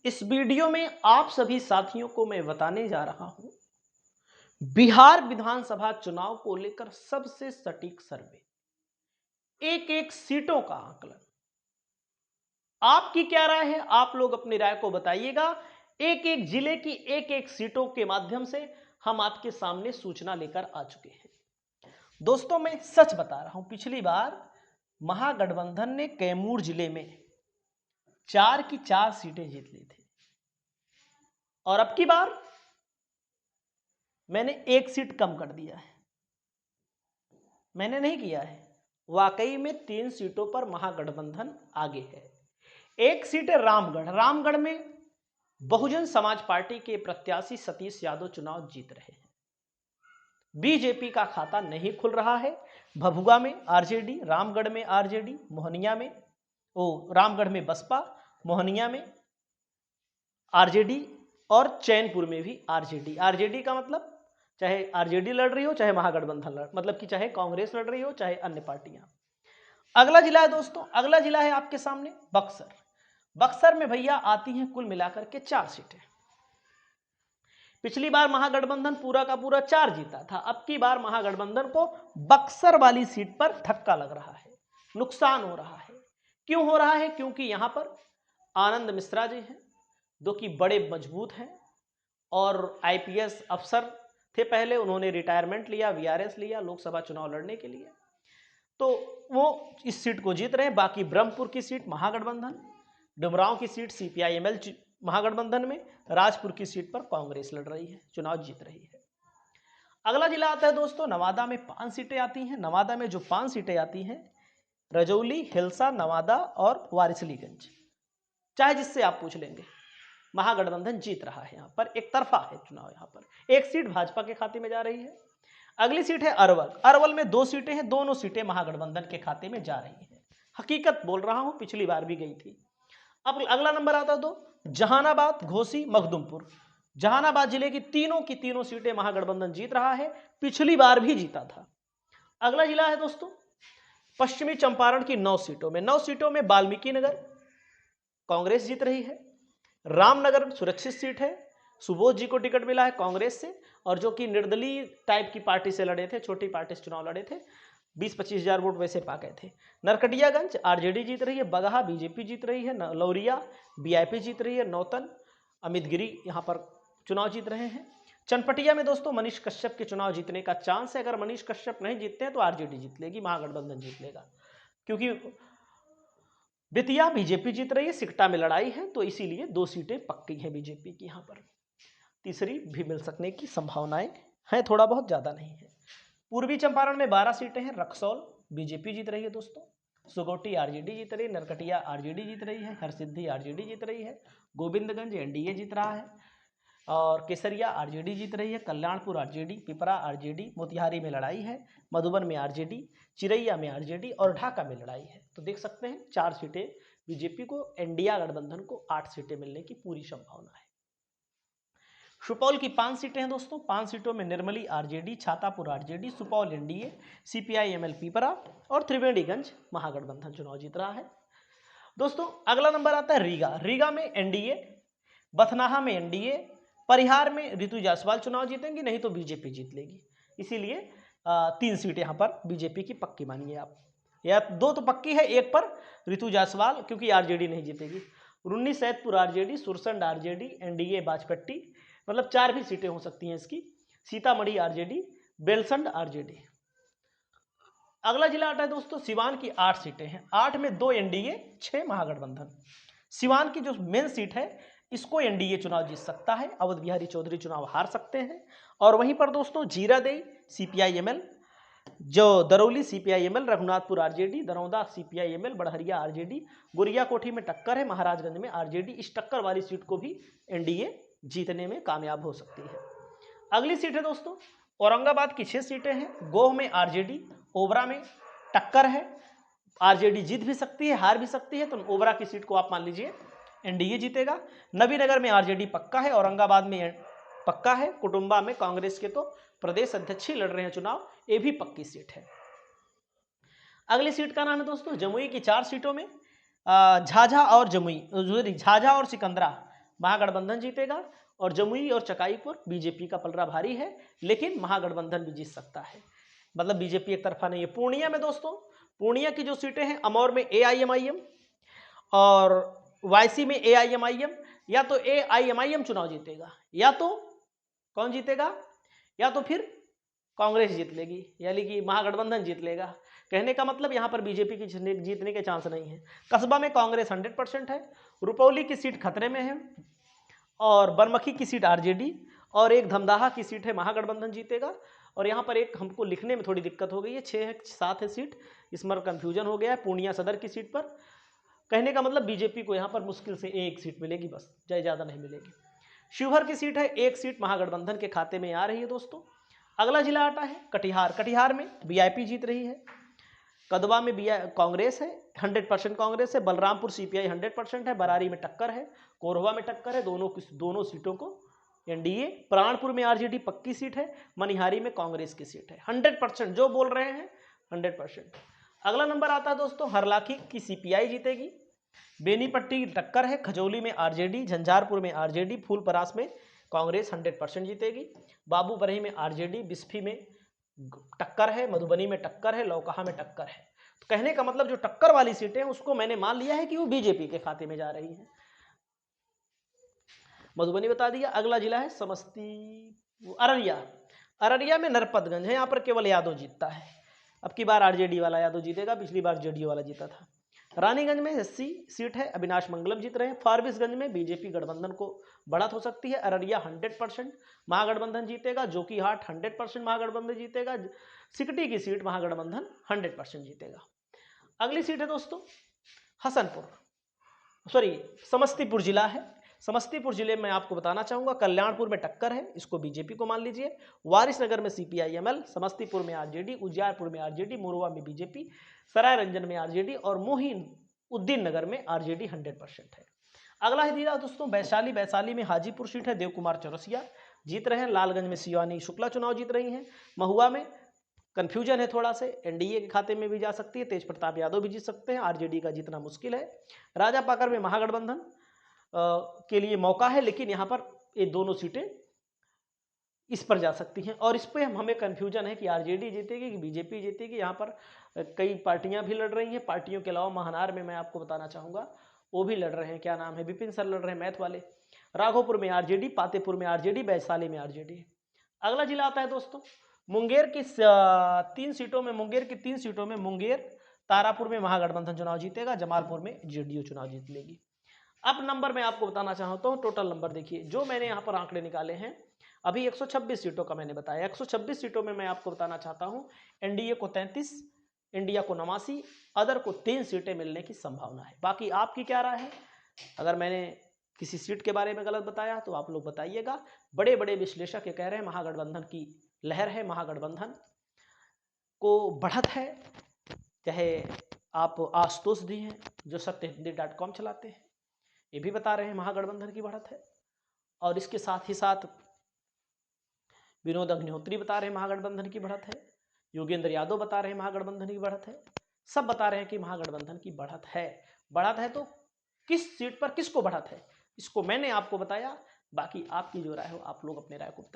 इस वीडियो में आप सभी साथियों को मैं बताने जा रहा हूं बिहार विधानसभा चुनाव को लेकर सबसे सटीक सर्वे, एक एक सीटों का आकलन। आपकी क्या राय है? आप लोग अपनी राय को बताइएगा। एक एक जिले की एक एक सीटों के माध्यम से हम आपके सामने सूचना लेकर आ चुके हैं। दोस्तों, मैं सच बता रहा हूं, पिछली बार महागठबंधन ने कैमूर जिले में 4 की 4 सीटें जीत ली थी और अब की बार मैंने एक सीट कम कर दिया है। मैंने नहीं किया है, वाकई में 3 सीटों पर महागठबंधन आगे है। एक सीट है रामगढ़। रामगढ़ में बहुजन समाज पार्टी के प्रत्याशी सतीश यादव चुनाव जीत रहे हैं। बीजेपी का खाता नहीं खुल रहा है। भभुआ में आरजेडी, रामगढ़ में आरजेडी, मोहनिया में रामगढ़ में बसपा, मोहनिया में आरजेडी और चैनपुर में भी आरजेडी। आरजेडी का मतलब चाहे आरजेडी लड़ रही हो, चाहे महागठबंधन मतलब कि चाहे कांग्रेस लड़ रही हो, चाहे अन्य पार्टियां। अगला जिला है दोस्तों, अगला जिला है आपके सामने बक्सर। बक्सर में भैया आती हैं कुल मिलाकर के 4 सीटें। पिछली बार महागठबंधन पूरा का पूरा 4 जीता था। अब की बार महागठबंधन को बक्सर वाली सीट पर धक्का लग रहा है, नुकसान हो रहा है। क्यों हो रहा है? क्योंकि यहां पर आनंद मिश्रा जी हैं, जो कि बड़े मजबूत हैं और आईपीएस अफसर थे पहले। उन्होंने रिटायरमेंट लिया, वीआरएस लिया लोकसभा चुनाव लड़ने के लिए, तो वो इस सीट को जीत रहे हैं। बाकी ब्रह्मपुर की सीट महागठबंधन, डुमरांव की सीट सीपीआईएमएल महागठबंधन में, राजपुर की सीट पर कांग्रेस लड़ रही है, चुनाव जीत रही है। अगला जिला आता है दोस्तों नवादा में 5 सीटें आती हैं। नवादा में जो 5 सीटें आती हैं, रजौली, हिलसा, नवादा और वारिसलीगंज, चाहे जिससे आप पूछ लेंगे, महागठबंधन जीत रहा है। यहां पर एक तरफा है चुनाव। यहां पर एक सीट भाजपा के खाते में जा रही है। अगली सीट है अरवल। अरवल में 2 सीटें हैं, दोनों सीटें महागठबंधन के खाते में जा रही है। हकीकत बोल रहा हूं, पिछली बार भी गई थी। अब अगला नंबर आता तो जहानाबाद, घोसी, मखदुमपुर। जहानाबाद जिले की तीनों सीटें महागठबंधन जीत रहा है, पिछली बार भी जीता था। अगला जिला है दोस्तों पश्चिमी चंपारण की 9 सीटों में। 9 सीटों में वाल्मीकि नगर कांग्रेस जीत रही है। रामनगर सुरक्षित सीट है, सुबोध जी को टिकट मिला है कांग्रेस से, और जो कि निर्दलीय टाइप की पार्टी से लड़े थे, छोटी पार्टी से चुनाव लड़े थे, 20-25 हजार वोट वैसे पा गए थे। नरकटियागंज आरजेडी जीत रही है। बगहा बीजेपी जीत रही है। लौरिया बीआईपी जीत रही है। नौतन अमित गिरी यहां पर चुनाव जीत रहे हैं। चनपटिया में दोस्तों मनीष कश्यप के चुनाव जीतने का चांस है। अगर मनीष कश्यप नहीं जीतते हैं तो आरजेडी जीत लेगी, महागठबंधन जीत लेगा, क्योंकि बेतिया बीजेपी जीत रही है, सिकटा में लड़ाई है, तो इसीलिए 2 सीटें पक्की हैं बीजेपी की। यहां पर तीसरी भी मिल सकने की संभावनाएं हैं, थोड़ा बहुत, ज्यादा नहीं है। पूर्वी चंपारण में 12 सीटें हैं। रक्सौल बीजेपी जीत रही है दोस्तों। सुगौटी आरजेडी जीत रही है। नरकटिया आरजेडी जीत रही है। हरसिद्धि आरजेडी जीत रही है। गोविंदगंज एनडीए जीत रहा है और केसरिया आरजेडी जीत रही है। कल्याणपुर आरजेडी, पिपरा आरजेडी, मोतिहारी में लड़ाई है, मधुबन में आरजेडी, चिरैया में आरजेडी और ढाका में लड़ाई है। तो देख सकते हैं 4 सीटें बीजेपी को, एनडीए गठबंधन को 8 सीटें मिलने की पूरी संभावना है। सुपौल की 5 सीटें हैं दोस्तों। 5 सीटों में Nirmali RJD, Chhatapur RJD, Supaul NDA, CPIML Pipra और त्रिवेणीगंज महागठबंधन चुनाव जीत रहा है। दोस्तों अगला नंबर आता है रीगा। रीगा में एनडीए, बथनाहा में एनडीए, परिहार में रितु जायसवाल चुनाव जीतेंगी, नहीं तो बीजेपी जीत लेगी। इसीलिए 3 सीटें यहां पर बीजेपी की पक्की मानिए आप, या 2 तो पक्की है, एक पर रितु जायसवाल, क्योंकि आरजेडी नहीं जीतेगी। Runni Saidpur RJD, Sursand RJD, NDA Bajpatti, मतलब 4 भी सीटें हो सकती हैं इसकी। Sitamarhi RJD, Belsand RJD. अगला जिला आता है दोस्तों सिवान की 8 सीटें हैं। 8 में 2 एनडीए, 6 महागठबंधन। सिवान की जो मेन सीट है, इसको एनडीए चुनाव जीत सकता है, अवध बिहारी चौधरी चुनाव हार सकते हैं। और वहीं पर दोस्तों जीरादेई सीपीआईएमएल, जो Darauli CPIML, Raghunathpur RJD, Daraunda CPIML, Barharia RJD, गुरिया कोठी में टक्कर है, महाराजगंज में आरजेडी। इस टक्कर वाली सीट को भी एनडीए जीतने में कामयाब हो सकती है। अगली सीट है दोस्तों औरंगाबाद की 6 सीटें हैं। गोह में आरजेडी, ओबरा में टक्कर है, आरजेडी जीत भी सकती है, हार भी सकती है, तो ओबरा की सीट को आप मान लीजिए एनडीए जीतेगा। नबीनगर में आरजेडी पक्का है, औरंगाबाद में पक्का है, कुटुंबा में कांग्रेस के तो प्रदेश अध्यक्ष ही लड़ रहे हैं चुनाव, ये भी पक्की सीट है। अगली सीट का नाम है दोस्तों जमुई की 4 सीटों में झाझा और जमुई, झाझा और सिकंदरा महागठबंधन जीतेगा और जमुई और चकाईपुर बीजेपी का पलड़ा भारी है, लेकिन महागठबंधन भी जीत सकता है, मतलब बीजेपी एक तरफा नहीं है। पूर्णिया में दोस्तों, पूर्णिया की जो सीटें हैं, अमौर में AIMIM और वायसी में AIMIM, या तो AIMIM चुनाव जीतेगा, या तो कौन जीतेगा, या तो फिर कांग्रेस जीत लेगी, यानी कि महागठबंधन जीत लेगा। कहने का मतलब यहाँ पर बीजेपी की जीतने के चांस नहीं है। कस्बा में कांग्रेस 100% है, रुपौली की सीट खतरे में है, और बरमखी की सीट RJD, और एक धमदाहा की सीट है महागठबंधन जीतेगा। और यहाँ पर एक हमको लिखने में थोड़ी दिक्कत हो गई है, 6 है 7 है सीट, इसमें कन्फ्यूजन हो गया है। पूर्णिया सदर की सीट पर कहने का मतलब बीजेपी को यहाँ पर मुश्किल से एक सीट मिलेगी, बस ज़्यादा नहीं मिलेगी। शिवहर की सीट है, एक सीट महागठबंधन के खाते में आ रही है दोस्तों। अगला जिला आता है कटिहार। कटिहार में VIP जीत रही है, कदवा में कांग्रेस है, 100% कांग्रेस है, बलरामपुर CPI 100% है, बरारी में टक्कर है, कोरबा में टक्कर है, दोनों सीटों को NDA। प्राणपुर में RJD पक्की सीट है, मनिहारी में कांग्रेस की सीट है। 100% जो बोल रहे हैं 100%। अगला नंबर आता है दोस्तों हरलाखी की CPI जीतेगी, बेनीपट्टी टक्कर है, खजौली में RJD, झंझारपुर में RJD, फूलपरास में कांग्रेस 100% जीतेगी, बाबूबरही में RJD, बिस्फी में टक्कर है, मधुबनी में टक्कर है, लौकहा में टक्कर है। तो कहने का मतलब जो टक्कर वाली सीटें हैं उसको मैंने मान लिया है कि वो बीजेपी के खाते में जा रही है। मधुबनी बता दिया। अगला जिला है अररिया। अररिया में नरपतगंज है, यहाँ पर केवल यादव जीतता है। अब की बार RJD वाला यादव जीतेगा, पिछली बार JDU वाला जीता था। रानीगंज में SC सीट है, अविनाश मंगलम जीत रहे हैं। फारबिसगंज में बीजेपी गठबंधन को बढ़त हो सकती है। अररिया 100% महागठबंधन जीतेगा, जोकीहाट 100% महागठबंधन जीतेगा, सिकटी की सीट महागठबंधन 100% जीतेगा। अगली सीट है दोस्तों समस्तीपुर जिला है। समस्तीपुर जिले में आपको बताना चाहूंगा कल्याणपुर में टक्कर है, इसको बीजेपी को मान लीजिए। वारिसनगर में CPI-ML, समस्तीपुर में RJD, उजियारपुर में RJD, मोरवा में बीजेपी, सरायरंजन में RJD और मोहिउद्दीन नगर में RJD 100% है। अगला है जिला दोस्तों वैशाली। वैशाली में हाजीपुर सीट है, देव कुमार चौरसिया जीत रहे हैं। लालगंज में शिवानी शुक्ला चुनाव जीत रही हैं। महुआ में कन्फ्यूजन है थोड़ा से, NDA के खाते में भी जा सकती है, तेज प्रताप यादव भी जीत सकते हैं, RJD का जीतना मुश्किल है। राजापाकर में महागठबंधन के लिए मौका है, लेकिन यहाँ पर ये दोनों सीटें इस पर जा सकती हैं, और इस पर हमें कन्फ्यूजन है कि RJD जीतेगी कि बीजेपी जीतेगी। यहाँ पर कई पार्टियां भी लड़ रही हैं। पार्टियों के अलावा महनार में मैं आपको बताना चाहूँगा वो भी लड़ रहे हैं, क्या नाम है, विपिन सर लड़ रहे हैं मैथ वाले। राघोपुर में RJD, पातेपुर में RJD, वैशाली में RJD। अगला जिला आता है दोस्तों मुंगेर की 3 सीटों में, मुंगेर तारापुर में महागठबंधन चुनाव जीतेगा, जमालपुर में JDU चुनाव जीत लेगी। अब नंबर मैं आपको बताना चाहता हूँ, टोटल नंबर देखिए जो मैंने यहाँ पर आंकड़े निकाले हैं। अभी 126 सीटों का मैंने बताया, 126 सीटों में मैं आपको बताना चाहता हूँ NDA को 33, इंडिया को 89, अदर को 3 सीटें मिलने की संभावना है। बाकी आपकी क्या राय है? अगर मैंने किसी सीट के बारे में गलत बताया तो आप लोग बताइएगा। बड़े बड़े विश्लेषक ये कह रहे हैं महागठबंधन की लहर है, महागठबंधन को बढ़त है। चाहे आप आशुतोष दी हैं जो सत्यहिंदी.com चलाते हैं, ये भी बता रहे हैं महागठबंधन की बढ़त है, और इसके साथ ही साथ विनोद अग्निहोत्री बता रहे हैं महागठबंधन की बढ़त है, योगेंद्र यादव बता रहे हैं महागठबंधन की बढ़त है, सब बता रहे हैं कि महागठबंधन की बढ़त है। बढ़त है तो किस सीट पर किसको बढ़त है, इसको मैंने आपको बताया। बाकी आपकी जो राय हो आप लोग अपने राय को